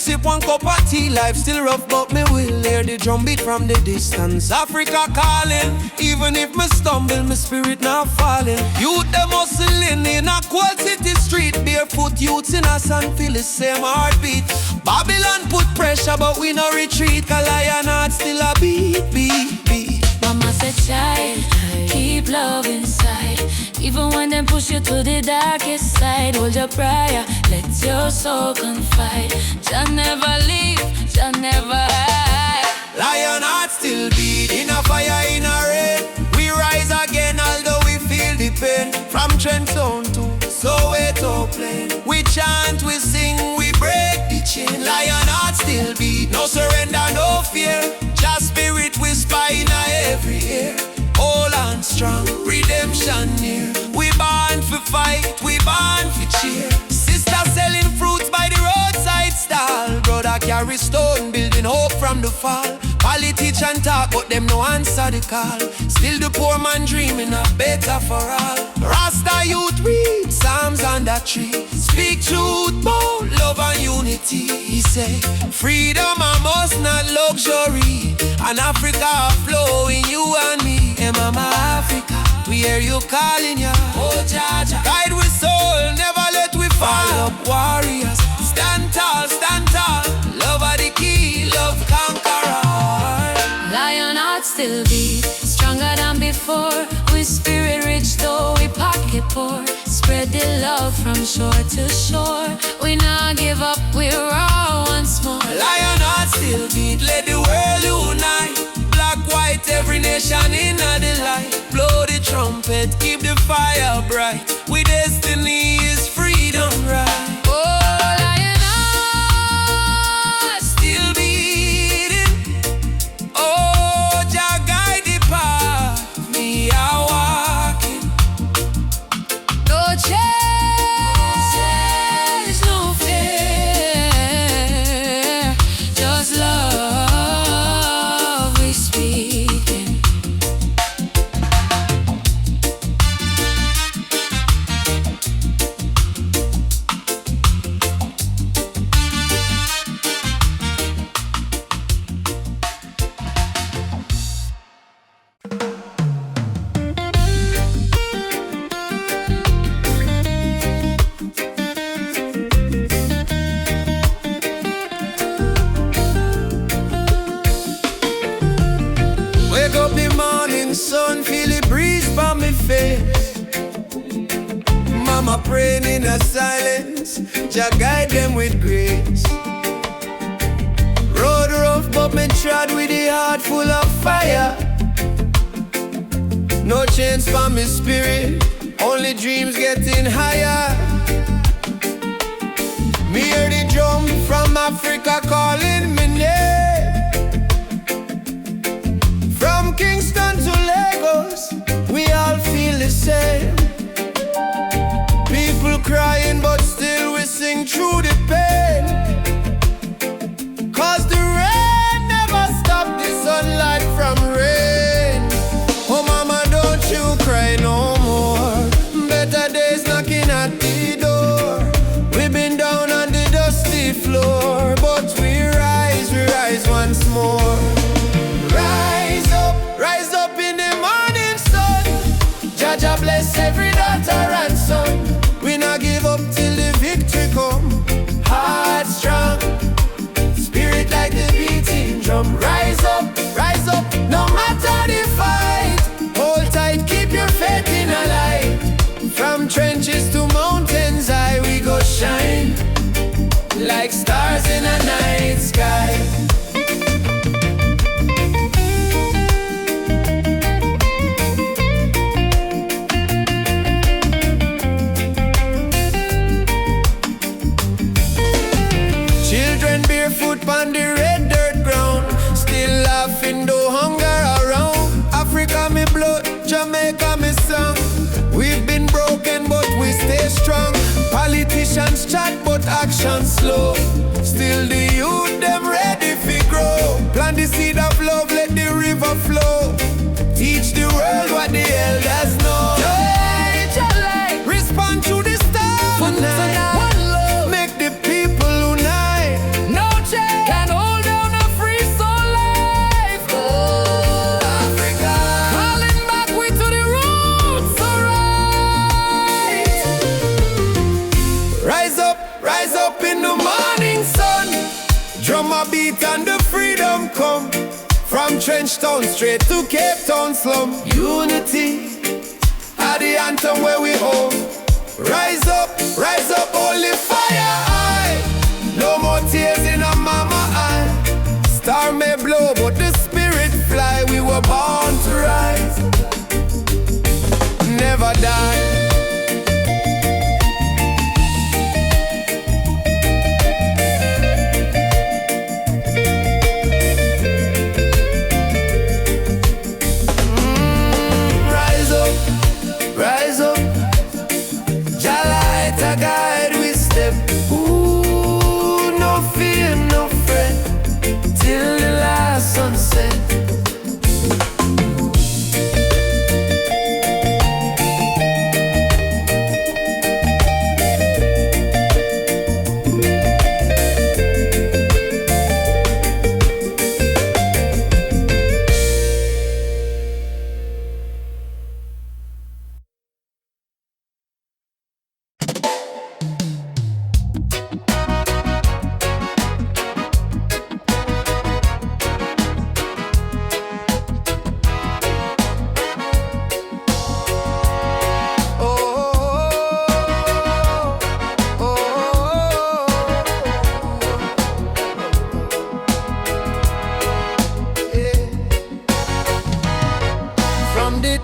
sip one cup of tea. Life still rough, but me will hear the drum beat from the distance. Africa calling, even if me stumble, my spirit not falling. Youth them hustling in a cold city street. Barefoot youths in a sun feel the same heartbeat. Babylon put pressure, but we no retreat. Cause lion heart still a beat, beat, beat. Mama said, child, keep love inside. Even when them push you to the darkest side, hold your prayer, let your soul confide. Jah never leave, Jah never hide. Lion heart still beat, in a fire, in a rain. We rise again, although we feel the pain. From Trenton to Soweto plain, we chant, we sing, we break the chain. Lion heart still beat, no surrender, no fear. Just spirit whisper in every ear. All and strong, redemption near. We born for fight, we born for cheer. Sister selling fruits by the roadside stall. Brother carry stone, building hope from the fall. Politician talk, but them no answer the call. Still the poor man dreaming of better for all. Rasta youth read Psalms under tree. Speak truth, bold love and unity. He say, freedom a must, not luxury. And Africa flow in you and me. Hey mama Africa, we hear you calling ya. Oh Jaja, guide with soul, never let we fall. Up warriors, stand tall, stand tall. Love are the key, love conquer all. Lion heart still beat, stronger than before. We spirit rich though we pocket poor. Spread the love from shore to shore. We not give up, we raw once more. Lion heart still beat, let the world unite. Black, white, every nation in the light. Blow the trumpet, keep the fire bright. We destiny is freedom, right? Oh, lion heart Still beating. Oh, Jah guide the path. Me a walking. no change, no fear, just love we speaking. Wake up the morning sun, feel the breeze by me face. Mama praying in a silence, Jah guide them with grace. Road rough, but me trod with a heart full of fire. No chains for me spirit, only dreams getting higher. Me hear the drum from Africa calling me name. From Kingston to Lagos, we all feel the same. People crying, but still we sing through the pain. Cause the rain never stopped the sunlight from rain. Oh mama, don't you cry no more. Better days knocking at the door. We've been down on the dusty floor, but we rise once more. Rise up in the morning sun. Jah bless every daughter and son. We not give up till the victory come. Heart strong, spirit like the beating drum. Rise up, no matter the fight. Hold tight, keep your faith in a light. From trenches to mountains high, we go shine like stars in a night sky. Barefoot on the red dirt ground, still laughing though hunger around. Africa me blood, Jamaica me song. We've been broken but we stay strong. Politicians chat but action slow. Still beat and the freedom come. From Trench Town straight to Cape Town slum. Unity are the anthem where we hold. Rise up, holy fire high. No more tears in a mama eye. Star may blow, but the spirit fly. We were born to rise, never die. Rise up, Jah light a guide we step. Ooh, no fear, no fret, till the last sunset.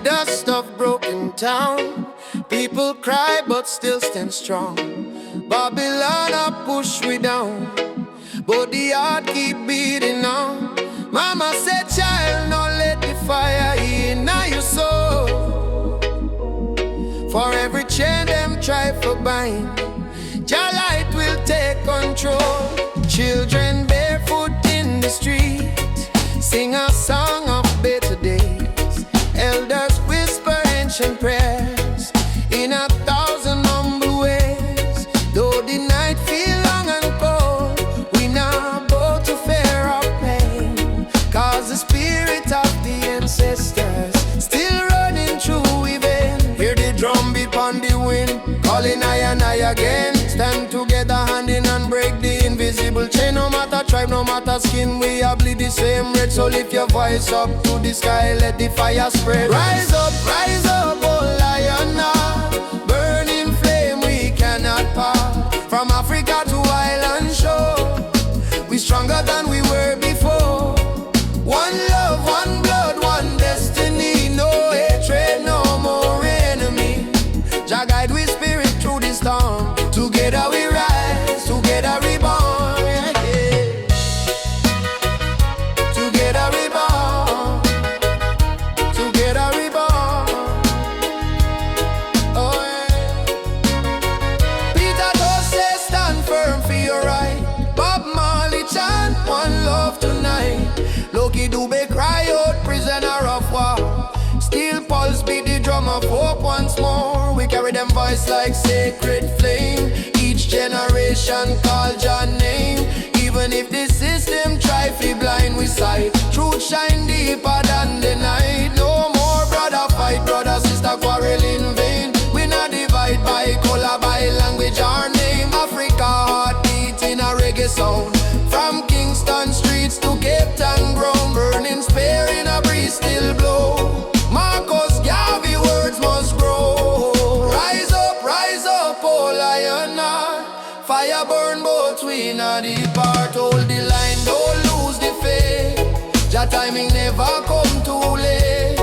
Dust of broken town, people cry but still stand strong. Babylon a push we down, but the heart keep beating on. Mama said, child, no let the fire in your soul. For every chain them try for bind, Jah light will take control. Children barefoot in the street, sing a song of better days. Elders whisper ancient prayers in 1,000 humble ways. Though the night feel long and cold, we now bow to fear of pain. Cause the spirit of the ancestors still running through we vein. Hear the drum beat on the wind, calling I and I again. Stand together hand in hand, break the invisible chain. No matter tribe, no matter skin, we all bleed the same red. So lift your voice up to the sky, let the fire spread. Rise up, oh lion, burning flame we cannot part. From Africa to island shore, we stronger than we were before. One love, one blood, one destiny. No hatred, no more enemy. Jah guide we spirit through the storm. Together we rise, together we born, yeah. Together we born, together we born, oh yeah. Peter Tosh say stand firm for your right. Bob Marley chant one love tonight. Loki Dube cry out, prisoner of war. Steel pulse beat the drum of hope once more. We carry them voice like sacred flame. Each generation call Jah name. Even if the system try to blind we sight, truth shine deeper than the night. No more brother fight, brother sister quarrel in vain. We not divide by color, by language or name. Africa heartbeat in a reggae sound. From Kingston streets to Cape Town ground, burning spear in a breeze still blow. Marcus Garvey words must grow. Rise up, oh lion heart. Fire burn both we in a deep heart. Hold the line, don't lose the faith. Jah timing never come too late.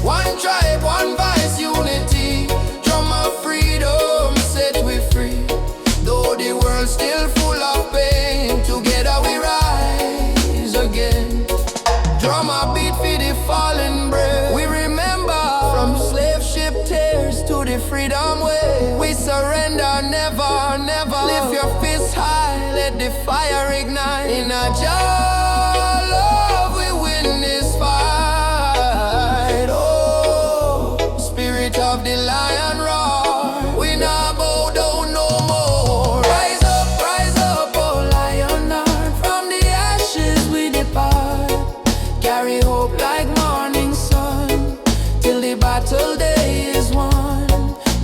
One tribe, one voice, unity. Drum of freedom set we free. Though the world still full of pain, together we rise again. Drum a beat for the fallen brave. We remember from slave ship tears to the freedom way. We surrender never, never. Lift your fists high, let the fire ignite. In a Jah love we win this fight. Oh, spirit of the lion roar. We not bow down no more. Rise up, oh lion heart. From the ashes we depart. Carry hope like morning sun, till the battle day is won.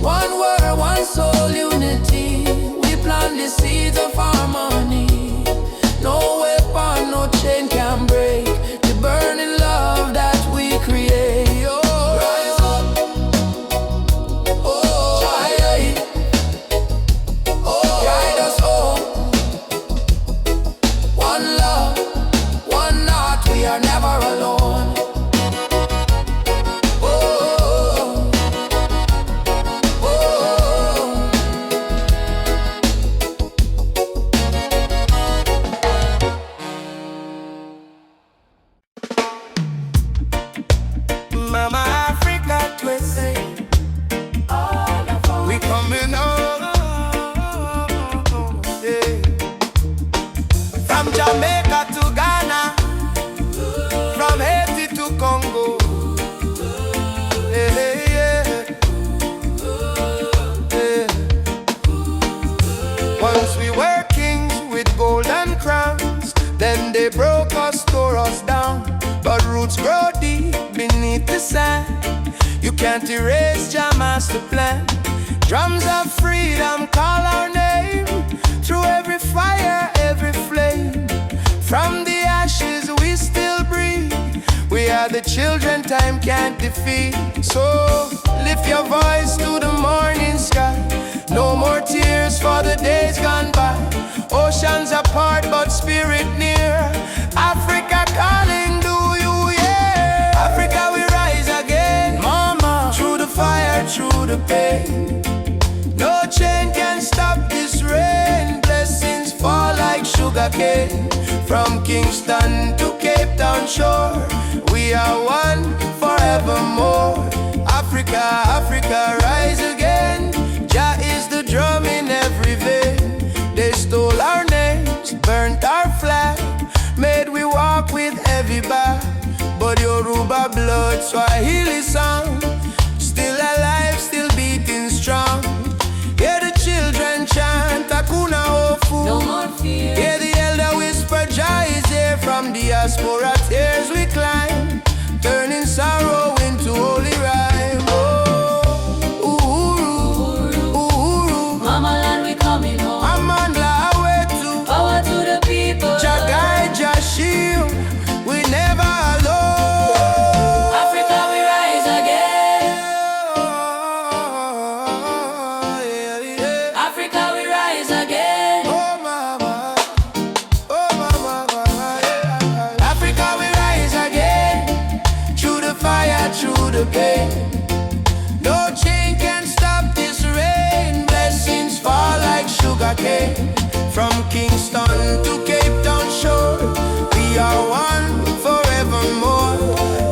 One word, one soul, unity. We plant the seeds of harmony. No weapon Once we were kings with golden crowns, then they broke us, tore us down. But roots grow deep beneath the sand. You can't erase your master plan. Drums of freedom call our name. Through every fire, every flame. From the ashes we still breathe. We are the children time can't defeat. So lift your voice to the morning sky. No more tears for the days gone by. Oceans apart but spirit near. Africa calling, do you hear? Africa we rise again, mama. Through the fire, through the pain. No chain can stop this rain. Blessings fall like sugar cane. From Kingston to Cape Town shore, we are one forevermore. Africa, Africa, rise again. Jah is the drum in every vein. They stole our names, burnt our flag, made we walk with heavy back. But Yoruba blood, Swahili song, still alive, still beating strong. Hear the children chant Hakuna Hofu. No more fear. Hear the elder whisper, Jah is here. From diaspora tears we climb, turning sorrow into holy rhyme. Oh, Uhuru, Uhuru, Mama land we coming home. Amandla Awetu, Power to the people. Jah guide, Jah shield, we never alone. Africa we rise again. Yeah, yeah. Africa we rise again. Oh mama, yeah. Africa we rise again. Through the fire, through the pain. No chain can stop this rain. Blessings fall like sugar cane. From Kingston to Cape Town shore, we are one forevermore.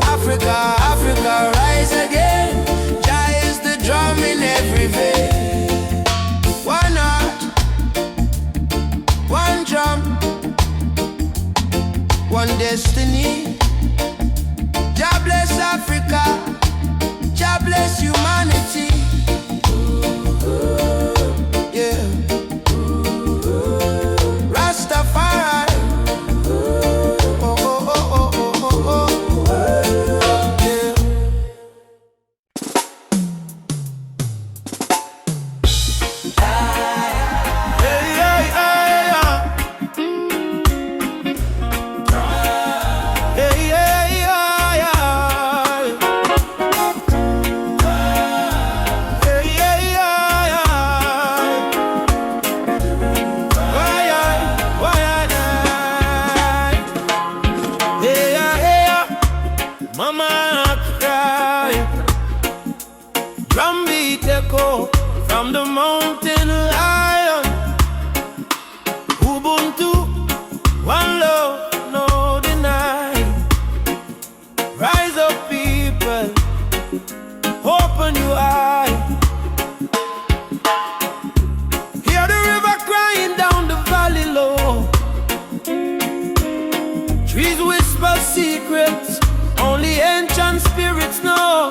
Africa, Africa, rise again. Jah is the drum in every vein. One heart, one drum, one destiny. Jah bless Africa, Jah bless humanity. Yeah. Rastafari. Oh, oh, oh, oh, oh, oh, oh. Yeah. Hey, hey, hey, hey, hey, Mama cry, drum beat echo from the mountain lion. Ubuntu, one love, no deny. Rise up, people, open your eye. Hear the river crying down the valley low. Trees whisper secrets only ancient spirits know.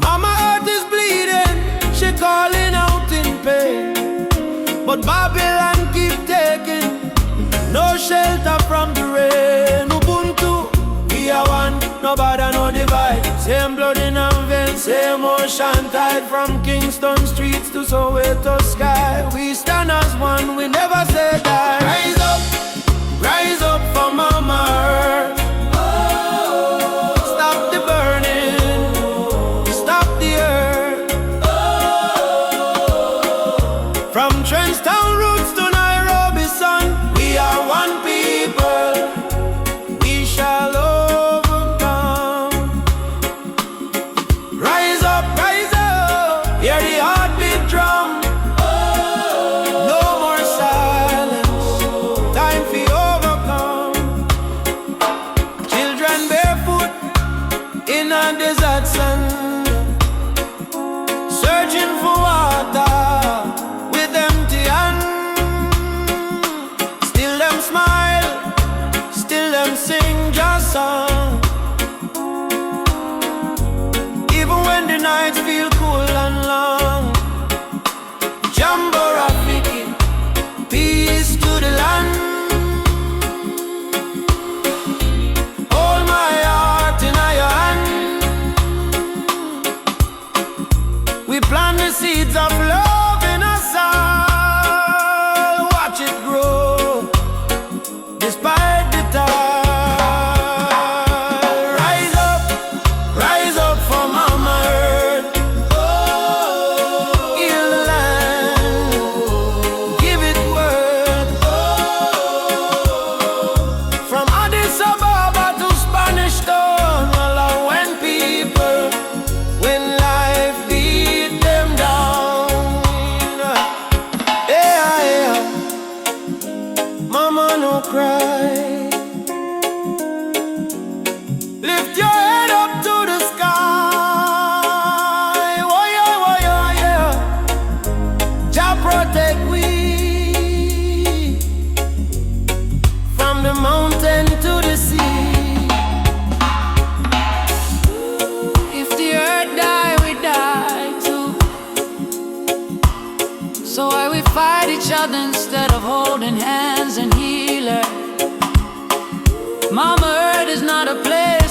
Mama earth is bleeding, she calling out in pain. But Babylon keep taking no shelter from the rain. Ubuntu, we are one, no bother, no divide. Same blood in our veins, same ocean tide. From Kingston streets to Soweto sky, we stand as one, we never say die. Rise up for Mama Earth. Stop the burning, stop the earth. From Trenchtown roots to Nairobi sun, we are one people, we shall overcome. Rise up, hear the heartbeat drum. No more silence, time for overcome. Children barefoot in a desert sand, searching for water with empty hands. no cry. Lift your head up to the sky. Oh yeah, oh yeah, yeah. Jah protect we from the mountain to the sea. If the earth die, we die too. So why we fight each other instead of holding hands and heal her? Mama Earth is not a place